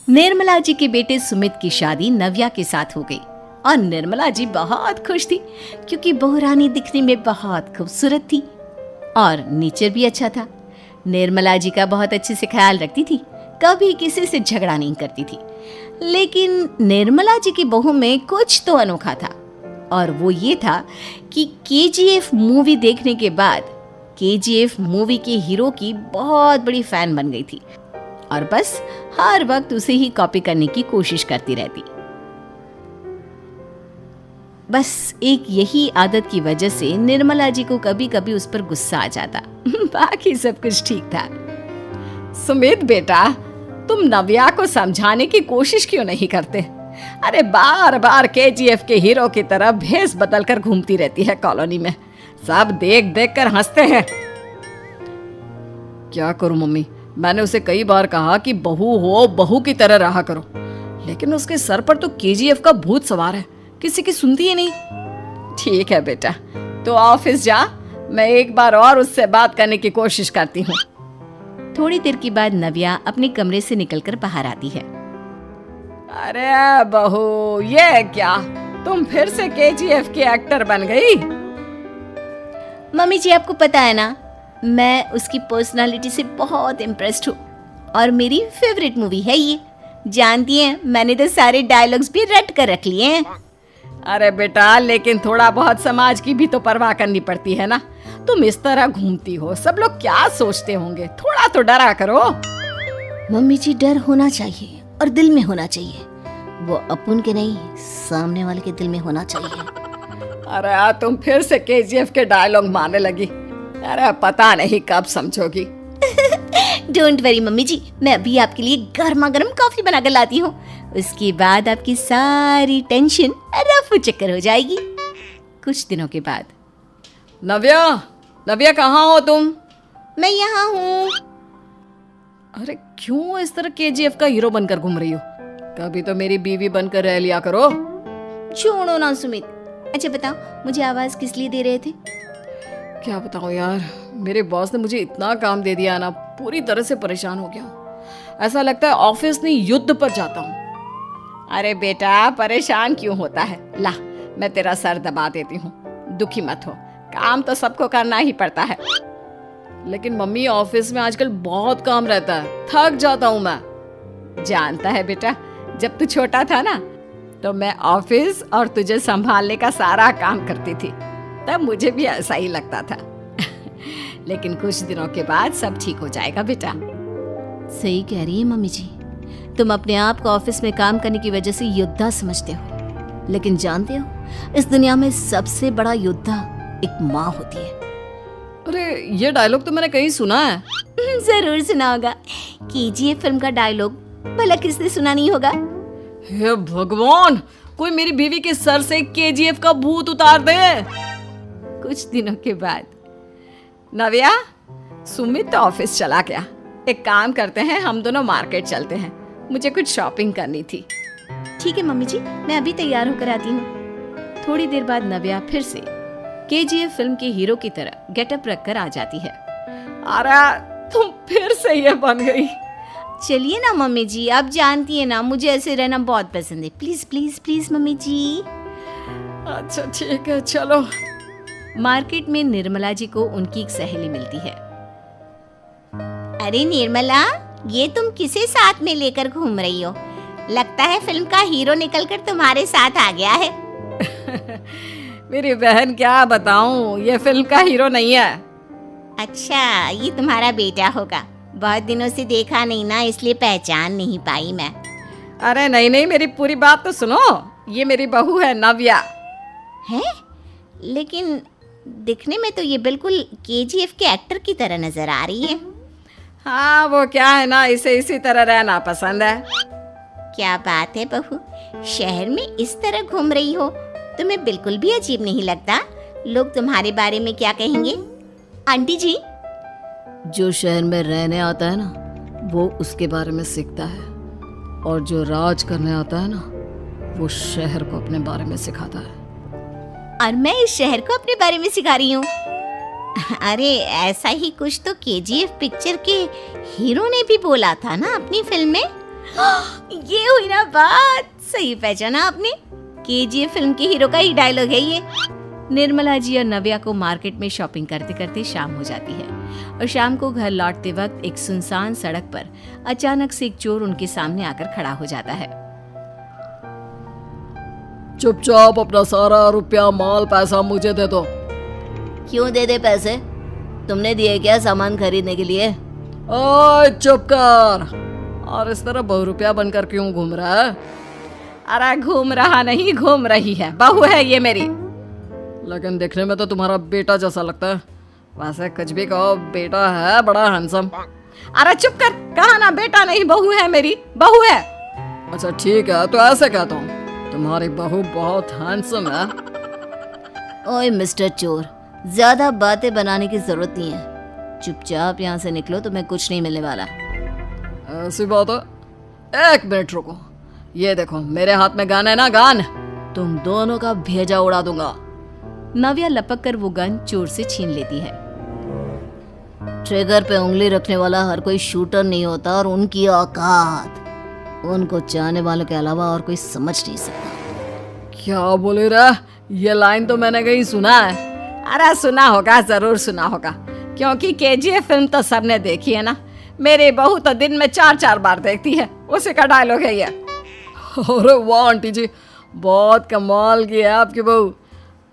निर्मला जी के बेटे सुमित की शादी नव्या के साथ हो गई और निर्मला जी बहुत खुश थी क्योंकि बहू रानी दिखने में बहुत खूबसूरत थी और नेचर भी अच्छा था। निर्मला जी का बहुत अच्छे से ख्याल रखती थी, कभी किसी से झगड़ा नहीं करती थी। लेकिन निर्मला जी की बहू में कुछ तो अनोखा था और वो ये था कि केजीएफ मूवी देखने के बाद केजीएफ मूवी के हीरो की बहुत बड़ी फैन बन गई थी और बस हर वक्त उसे ही कॉपी करने की कोशिश करती रहती। बस एक यही आदत की वजह से निर्मला जी को कभी कभी उस पर गुस्सा आ जाता। बाकी सब कुछ ठीक था। सुमित बेटा, तुम नव्या को समझाने की कोशिश क्यों नहीं करते? अरे बार बार केजीएफ के हीरो की तरह भेस बदलकर घूमती रहती है कॉलोनी में, सब देख देख कर हंसते हैं। क्या करूं मम्मी, मैंने उसे कई बार कहा कि बहू हो, बहू की तरह रहा करो, लेकिन उसके सर पर तो केजीएफ का भूत सवार है, किसी की सुनती ही नहीं। ठीक है बेटा, तो ऑफिस जा, मैं एक बार और उससे बात करने की कोशिश करती हूँ। थोड़ी देर के बाद नव्या अपने कमरे से निकलकर बाहर आती है। अरे बहू, ये क्या, तुम फिर से केजीएफ की एक्टर बन गई? मम्मी जी, आपको पता है ना, मैं उसकी पर्सनालिटी से बहुत इम्प्रेस्ड हूँ और मेरी फेवरेट मूवी है ये। जानती हैं, मैंने तो सारे डायलॉग्स भी रट कर रख लिए हैं। अरे बेटा, लेकिन थोड़ा बहुत समाज की भी तो परवाह करनी पड़ती है ना। तुम इस तरह घूमती हो, सब लोग क्या सोचते होंगे, थोड़ा तो डरा करो। मम्मी जी, डर होना चाहिए और दिल में होना चाहिए, वो अपन के नहीं, सामने वाले के दिल में होना चाहिए। अरे तुम फिर से केजीएफ के डायलॉग मारने लगी। अरे पता नहीं कब समझोगी। डोंट वरी मम्मी जी, मैं अभी आपके लिए गर्मा गर्म कॉफी बनाकर लाती हूँ, उसके बाद आपकी सारी टेंशन रफू चक्कर हो जाएगी। कुछ दिनों के बाद। नव्या कहाँ हो तुम? मैं यहाँ हूँ। अरे क्यों इस तरह केजीएफ का हीरो बनकर घूम रही हो? कभी तो मेरी बीवी बनकर रह लिया करो। छोड़ो ना सुमित। अच्छा बताओ, मुझे आवाज किस लिए दे रहे थे? क्या बताऊं यार, मेरे बॉस ने मुझे इतना काम दे दिया ना, पूरी तरह से परेशान हो गया हूँ। ऐसा लगता है ऑफिस नहीं, युद्ध पर जाता हूँ। अरे बेटा, परेशान क्यों होता है? ला, मैं तेरा सर दबा देती हूँ, दुखी मत हो, काम तो सबको करना ही पड़ता है। लेकिन मम्मी, ऑफिस में आजकल बहुत काम रहता है, थक जाता हूँ मैं। जानता है बेटा, जब तू छोटा था ना, तो मैं ऑफिस और तुझे संभालने का सारा काम करती थी, तब मुझे भी ऐसा ही लगता था। लेकिन कुछ दिनों के बाद सब ठीक हो जाएगा बेटा। सही कह रही है मम्मी जी, तुम अपने आप को ऑफिस में काम करने की वजह से योद्धा समझते हो, लेकिन जानते हो, इस दुनिया में सबसे बड़ा योद्धा एक माँ होती है। अरे ये डायलॉग तो मैंने कहीं सुना है। जरूर सुना होगा, केजीएफ फिल्म का डायलॉग, भला किसने सुना नहीं होगा? हे भगवान, कोई मेरी बीवी के सर से केजीएफ का भूत उतार दे। कुछ दिनों के बाद। नव्या, सुमित तो ऑफिस चला गया, एक काम करते हैं, हम दोनों मार्केट चलते हैं, मुझे कुछ शॉपिंग करनी थी। ठीक है मम्मी जी, मैं अभी तैयार होकर आती हूँ। थोड़ी देर बाद नव्या फिर से केजीएफ फिल्म के हीरो की तरह गेटअप रखकर आ जाती है। अरे तुम फिर से ये बन गई। चलिए ना मम्मी जी, आप जानती है ना, मुझे ऐसे रहना बहुत पसंद है। प्लीज प्लीज प्लीज मम्मी जी। अच्छा ठीक है, चलो। मार्केट में निर्मला जी को उनकी एक सहेली मिलती है। अरे निर्मला, ये तुम किसे साथ में लेकर घूम रही हो? लगता है फिल्म का हीरो निकलकर तुम्हारे साथ आ गया है। मेरी बहन, क्या बताऊं, ये फिल्म का हीरो नहीं है। अच्छा, ये तुम्हारा बेटा होगा, बहुत दिनों से देखा नहीं ना, इसलिए पहचान नहीं पाई मैं। अरे नहीं नहीं, मेरी पूरी बात तो सुनो, ये मेरी बहू है नव्या। है? लेकिन दिखने में तो ये बिल्कुल केजीएफ के एक्टर की तरह नजर आ रही है। हाँ, वो क्या है ना, इसे इसी तरह रहना पसंद है। क्या बात है बहू, शहर में इस तरह घूम रही हो, तुम्हें बिल्कुल भी अजीब नहीं लगता? लोग तुम्हारे बारे में क्या कहेंगे? आंटी जी, जो शहर में रहने आता है ना, वो उसके बारे में सीखता है, और जो राज करने आता है ना, वो शहर को अपने बारे में सिखाता है। और मैं इस शहर को अपने बारे में सिखा रही हूँ। अरे ऐसा ही कुछ तो केजीएफ पिक्चर के हीरो ने भी बोला था ना अपनी फिल्म में। ये हुई ना बात, सही पहचाना आपने, केजीएफ फिल्म के हीरो का ही डायलॉग है ये। निर्मला जी और नव्या को मार्केट में शॉपिंग करते करते शाम हो जाती है और शाम को घर लौटते वक्त एक सुनसान सड़क पर अचानक से एक चोर उनके सामने आकर खड़ा हो जाता है। चुपचाप अपना सारा रुपया माल पैसा मुझे दे दो। क्यों दे दे पैसे? तुमने दिए क्या सामान खरीदने के लिए? ओए चुप कर। और इस तरह बहुरुपया बनकर क्यों घूम रहा है? अरे घूम रहा नहीं, घूम रही है, बहू है ये मेरी। लेकिन देखने में तो तुम्हारा बेटा जैसा लगता है। वैसे कुछ भी कहो, बेटा है बड़ा हैंडसम। अरे चुप कर, कहा ना बेटा नहीं बहू है मेरी, बहू है। अच्छा ठीक है, तो ऐसे कहता हूँ, तुम्हारी बहू बहुत हैंडसम है। ओए मिस्टर चोर, ज्यादा बातें बनाने की जरूरत नहीं है, चुपचाप यहाँ से निकलो, तुम्हें कुछ नहीं मिलने वाला। ऐसी बात है? एक मिनट रुको, ये देखो मेरे हाथ में गन है ना, गन, तुम दोनों का भेजा उड़ा दूंगा। नव्या लपक कर वो गन चोर से छीन लेती है। ट्रिगर पे उंगली रखने वाला हर कोई शूटर नहीं होता, और उनकी औकात उनको चाहने वालों के अलावा और कोई समझ नहीं सकता। क्या बोले रे? ये लाइन तो मैंने कहीं सुना है। अरे सुना होगा, जरूर सुना होगा, क्योंकि केजीएफ फिल्म तो सबने देखी है ना। मेरी बहू तो दिन में 4-4 बार देखती है, उसी का डायलॉग है ये। अरे वाह आंटी जी, बहुत कमाल की है आपकी बहू,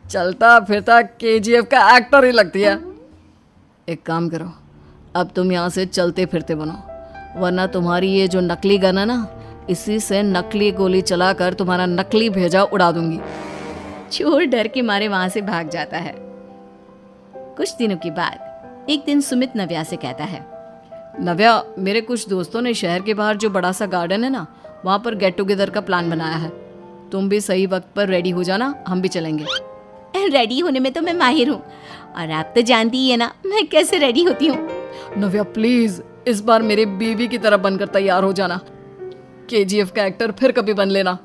चलता फिरता केजीएफ का एक्टर ही लगती है। एक काम करो, अब तुम यहाँ से चलते फिरते बनो, वरना तुम्हारी ये जो नकली गन है ना, इसी से नकली गोली चलाकर तुम्हारा नकली भेजा उड़ा दूंगी। चोर डर के मारे वहां से भाग जाता है। कुछ दिनों के बाद एक दिन सुमित नव्या से कहता है, नव्या, मेरे कुछ दोस्तों ने शहर के बाहर जो बड़ा सा गार्डन है ना, वहाँ पर गेट टुगेदर का प्लान बनाया है। तुम भी सही वक्त पर रेडी हो जाना, हम भी चलेंगे। रेडी होने में तो मैं माहिर हूँ, और आप तो जानती ही है ना मैं कैसे रेडी होती हूँ। नव्या प्लीज, इस बार मेरी बीवी की तरह बनकर तैयार हो जाना। केजीएफ का एक्टर फिर कभी बन लेना।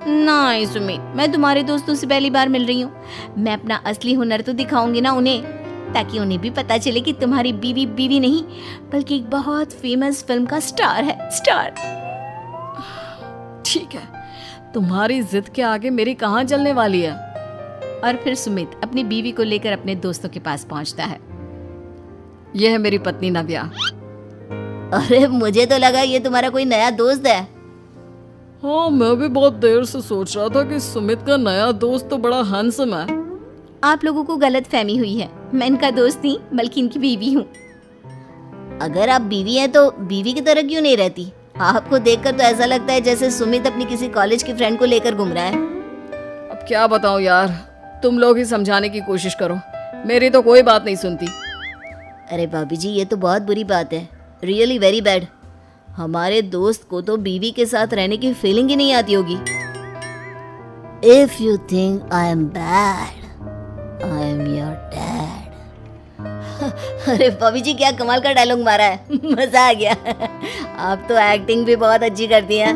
नहीं सुमित, मैं तुम्हारे दोस्तों से पहली बार मिल रही हूँ, मैं अपना असली हुनर तो दिखाऊंगी ना उन्हें, ताकि उन्हें भी पता चले कि तुम्हारी बीवी बीवी नहीं बल्कि एक बहुत फेमस फिल्म का स्टार है, स्टार। ठीक है, तुम्हारी जिद के आगे मेरी कहाँ चलने वाली है। और फिर सुमित अपनी बीवी को लेकर अपने दोस्तों के पास पहुंचता है। यह है मेरी पत्नी नव्या। अरे मुझे तो लगा ये तुम्हारा कोई नया दोस्त है। हाँ, मैं भी बहुत देर से सोच रहा था कि सुमित का नया दोस्त तो बड़ा हैंडसम है। आप लोगों को गलत फहमी हुई है, मैं इनका दोस्त नहीं बल्कि इनकी बीवी हूँ। अगर आप बीवी हैं तो बीवी की तरह क्यों नहीं रहती? आपको देखकर तो ऐसा लगता है जैसे सुमित अपनी किसी कॉलेज की फ्रेंड को लेकर घूम रहा है। अब क्या बताऊं यार, तुम लोग ही समझाने की कोशिश करो, मेरी तो कोई बात नहीं सुनती। अरे भाभी जी, ये तो बहुत बुरी बात है, रियली वेरी बैड। हमारे दोस्त को तो बीवी के साथ रहने की फीलिंग ही नहीं आती होगी। If you think I am bad, I am your dad. अरे भाभी जी, क्या कमाल का डायलॉग मारा है, मजा आ गया। आप तो एक्टिंग भी बहुत अच्छी करती हैं।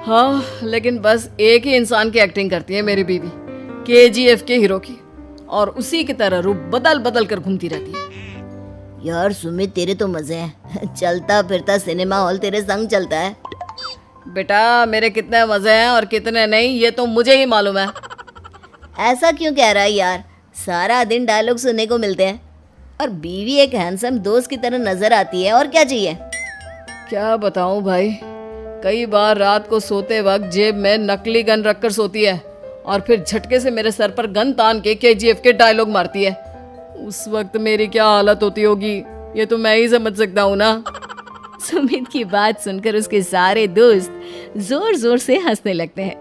हाँ, लेकिन बस एक ही इंसान की एक्टिंग करती है मेरी बीवी, केजीएफ के हीरो की, और उसी की तरह रूप बदल बदल कर घूमती रहती है। यार सुमित, तेरे तो मजे हैं, चलता फिरता सिनेमा हॉल तेरे संग चलता है। बेटा, मेरे कितने मजे हैं और कितने नहीं ये तो मुझे ही मालूम है। ऐसा क्यों कह रहा है यार, सारा दिन डायलॉग सुनने को मिलते हैं, और बीवी एक हैंडसम दोस्त की तरह नजर आती है, और क्या चाहिए। क्या बताऊं भाई, कई बार रात को सोते वक्त जेब में नकली गन रखकर सोती है, और फिर झटके से मेरे सर पर गन तान के केजीएफ के डायलॉग मारती है। उस वक्त मेरी क्या हालत होती होगी, ये तो मैं ही समझ सकता हूँ ना। सुमित की बात सुनकर उसके सारे दोस्त जोर जोर से हंसने लगते हैं।